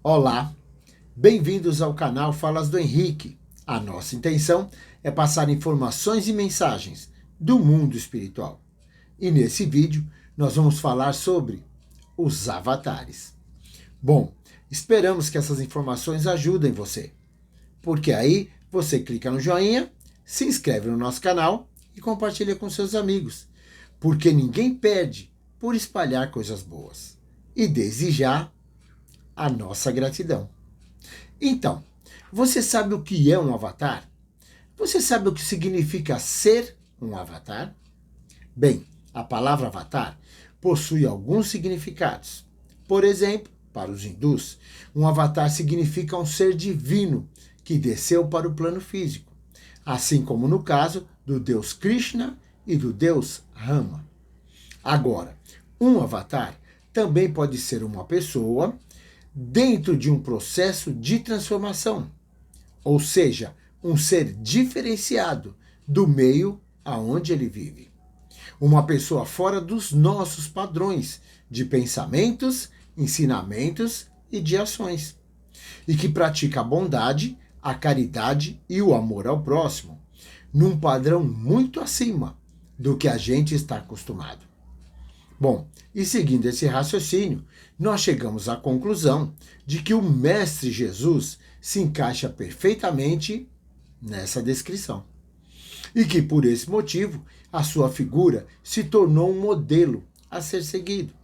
Olá, bem-vindos ao canal Falas do Henrique. A nossa intenção é passar informações e mensagens do mundo espiritual. E nesse vídeo nós vamos falar sobre os avatares. Bom, esperamos que essas informações ajudem você, porque aí você clica no joinha, se inscreve no nosso canal e compartilha com seus amigos, porque ninguém perde por espalhar coisas boas. E desde já, a nossa gratidão. Então, você sabe o que é um avatar? Você sabe o que significa ser um avatar? Bem, a palavra avatar possui alguns significados. Por exemplo, para os hindus, um avatar significa um ser divino que desceu para o plano físico, assim como no caso do deus Krishna e do deus Rama. Agora, um avatar também pode ser uma pessoa dentro de um processo de transformação, ou seja, um ser diferenciado do meio aonde ele vive. Uma pessoa fora dos nossos padrões de pensamentos, ensinamentos e de ações, e que pratica a bondade, a caridade e o amor ao próximo, num padrão muito acima do que a gente está acostumado. Bom, e seguindo esse raciocínio, nós chegamos à conclusão de que o Mestre Jesus se encaixa perfeitamente nessa descrição. E que por esse motivo a sua figura se tornou um modelo a ser seguido.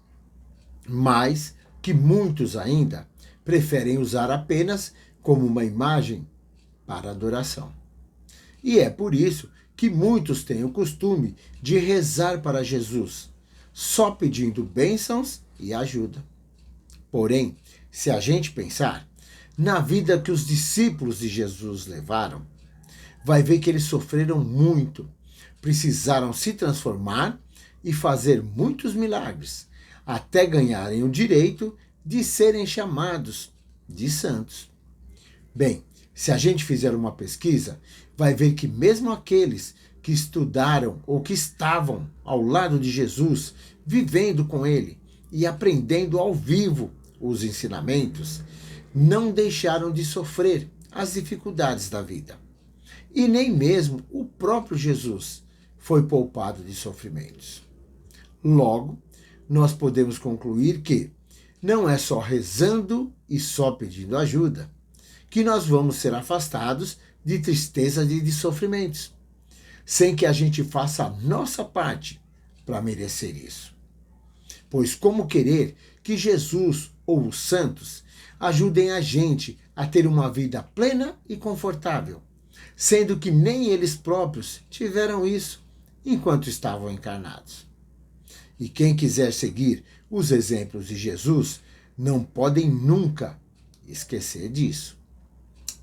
Mas que muitos ainda preferem usar apenas como uma imagem para adoração. E é por isso que muitos têm o costume de rezar para Jesus, só pedindo bênçãos e ajuda. Porém, se a gente pensar na vida que os discípulos de Jesus levaram, vai ver que eles sofreram muito, precisaram se transformar e fazer muitos milagres, até ganharem o direito de serem chamados de santos. Bem, se a gente fizer uma pesquisa, vai ver que mesmo aqueles que estudaram ou que estavam ao lado de Jesus, vivendo com ele e aprendendo ao vivo os ensinamentos, não deixaram de sofrer as dificuldades da vida. E nem mesmo o próprio Jesus foi poupado de sofrimentos. Logo, nós podemos concluir que não é só rezando e só pedindo ajuda que nós vamos ser afastados de tristeza e de sofrimentos, sem que a gente faça a nossa parte para merecer isso. Pois como querer que Jesus ou os santos ajudem a gente a ter uma vida plena e confortável, sendo que nem eles próprios tiveram isso enquanto estavam encarnados. E quem quiser seguir os exemplos de Jesus, não podem nunca esquecer disso.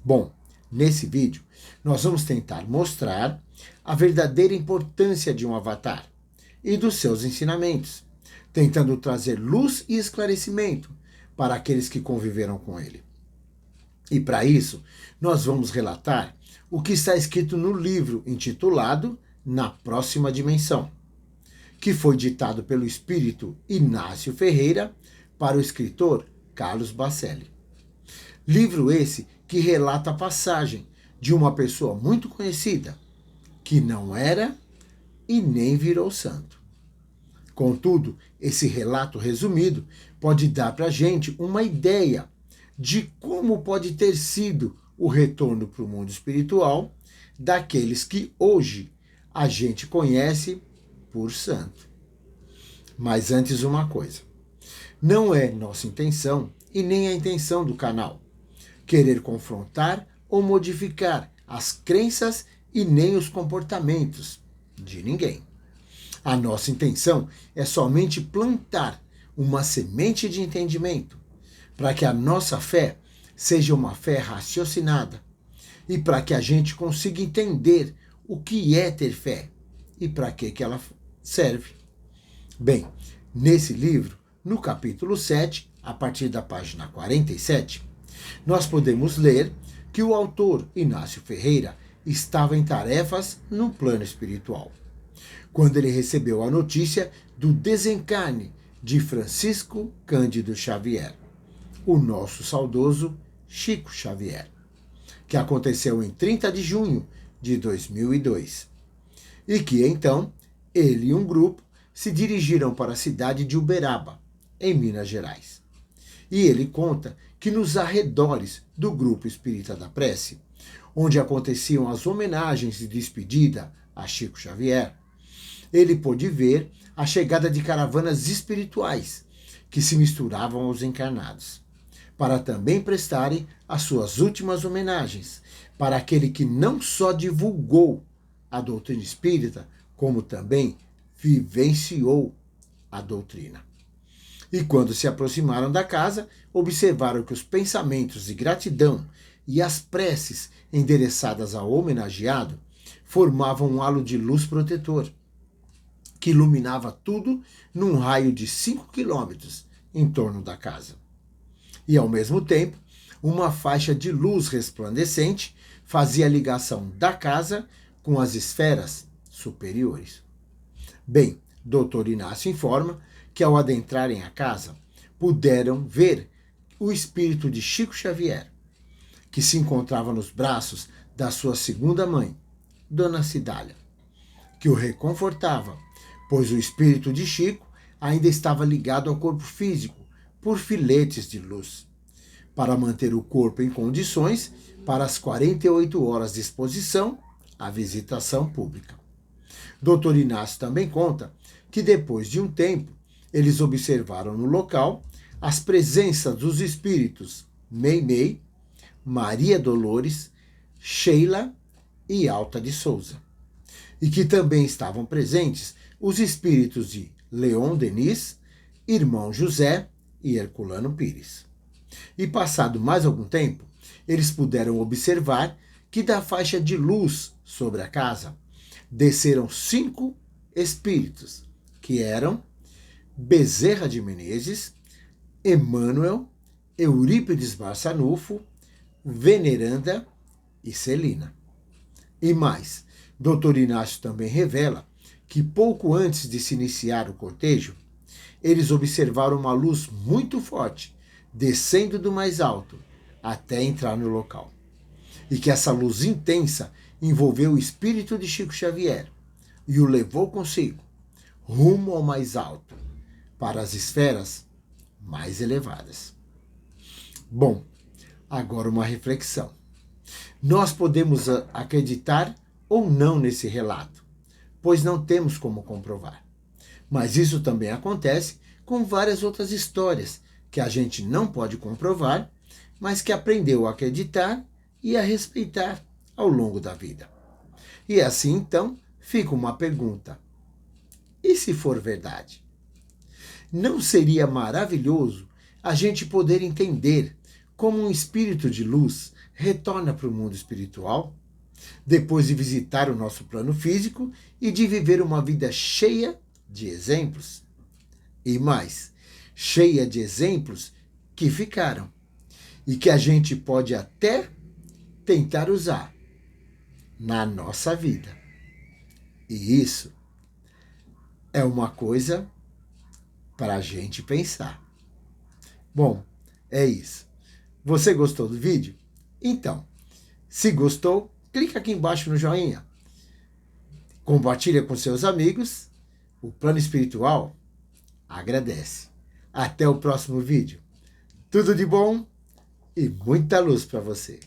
Bom, nesse vídeo nós vamos tentar mostrar a verdadeira importância de um avatar e dos seus ensinamentos, tentando trazer luz e esclarecimento para aqueles que conviveram com ele. E para isso, nós vamos relatar o que está escrito no livro intitulado Na Próxima Dimensão, que foi ditado pelo espírito Inácio Ferreira para o escritor Carlos Bacelli. Livro esse que relata a passagem de uma pessoa muito conhecida, que não era e nem virou santo. Contudo, esse relato resumido pode dar para a gente uma ideia de como pode ter sido o retorno para o mundo espiritual daqueles que hoje a gente conhece por santo. Mas antes uma coisa, não é nossa intenção e nem a intenção do canal querer confrontar ou modificar as crenças e nem os comportamentos de ninguém. A nossa intenção é somente plantar uma semente de entendimento para que a nossa fé seja uma fé raciocinada e para que a gente consiga entender o que é ter fé e para que ela serve. Bem, nesse livro, no capítulo 7, a partir da página 47, nós podemos ler que o autor Inácio Ferreira estava em tarefas no plano espiritual, quando ele recebeu a notícia do desencarne de Francisco Cândido Xavier, o nosso saudoso Chico Xavier, que aconteceu em 30 de junho de 2002, e que então ele e um grupo se dirigiram para a cidade de Uberaba, em Minas Gerais. E ele conta que nos arredores do Grupo Espírita da Prece, onde aconteciam as homenagens de despedida a Chico Xavier, ele pôde ver a chegada de caravanas espirituais que se misturavam aos encarnados, para também prestarem as suas últimas homenagens para aquele que não só divulgou a doutrina espírita, como também vivenciou a doutrina. E quando se aproximaram da casa, observaram que os pensamentos de gratidão e as preces endereçadas ao homenageado formavam um halo de luz protetor, que iluminava tudo num raio de 5 quilômetros em torno da casa. E, ao mesmo tempo, uma faixa de luz resplandecente fazia a ligação da casa com as esferas superiores. Bem, Dr. Inácio informa que, ao adentrarem a casa, puderam ver o espírito de Chico Xavier, que se encontrava nos braços da sua segunda mãe, Dona Cidália, que o reconfortava, pois o espírito de Chico ainda estava ligado ao corpo físico por filetes de luz, para manter o corpo em condições para as 48 horas de exposição à visitação pública. Dr. Inácio também conta que, depois de um tempo, eles observaram no local as presenças dos espíritos Meimei, Maria Dolores, Sheila e Alta de Souza, e que também estavam presentes os espíritos de Leon Denis, Irmão José e Herculano Pires. E passado mais algum tempo, eles puderam observar que da faixa de luz sobre a casa desceram 5 espíritos, que eram Bezerra de Menezes, Emmanuel, Eurípides Barçanufo, Veneranda e Celina. E mais, Dr. Inácio também revela que pouco antes de se iniciar o cortejo, eles observaram uma luz muito forte descendo do mais alto até entrar no local. E que essa luz intensa envolveu o espírito de Chico Xavier e o levou consigo, rumo ao mais alto, para as esferas mais elevadas. Bom, agora uma reflexão. Nós podemos acreditar ou não nesse relato, pois não temos como comprovar. Mas isso também acontece com várias outras histórias que a gente não pode comprovar, mas que aprendeu a acreditar e a respeitar ao longo da vida. E assim, então, fica uma pergunta. E se for verdade? Não seria maravilhoso a gente poder entender como um espírito de luz retorna para o mundo espiritual, depois de visitar o nosso plano físico e de viver uma vida cheia de exemplos? E mais, cheia de exemplos que ficaram e que a gente pode até tentar usar na nossa vida. E isso é uma coisa para a gente pensar. Bom, é isso. Você gostou do vídeo? Então, se gostou, clica aqui embaixo no joinha. Compartilha com seus amigos. O plano espiritual agradece. Até o próximo vídeo. Tudo de bom e muita luz para você.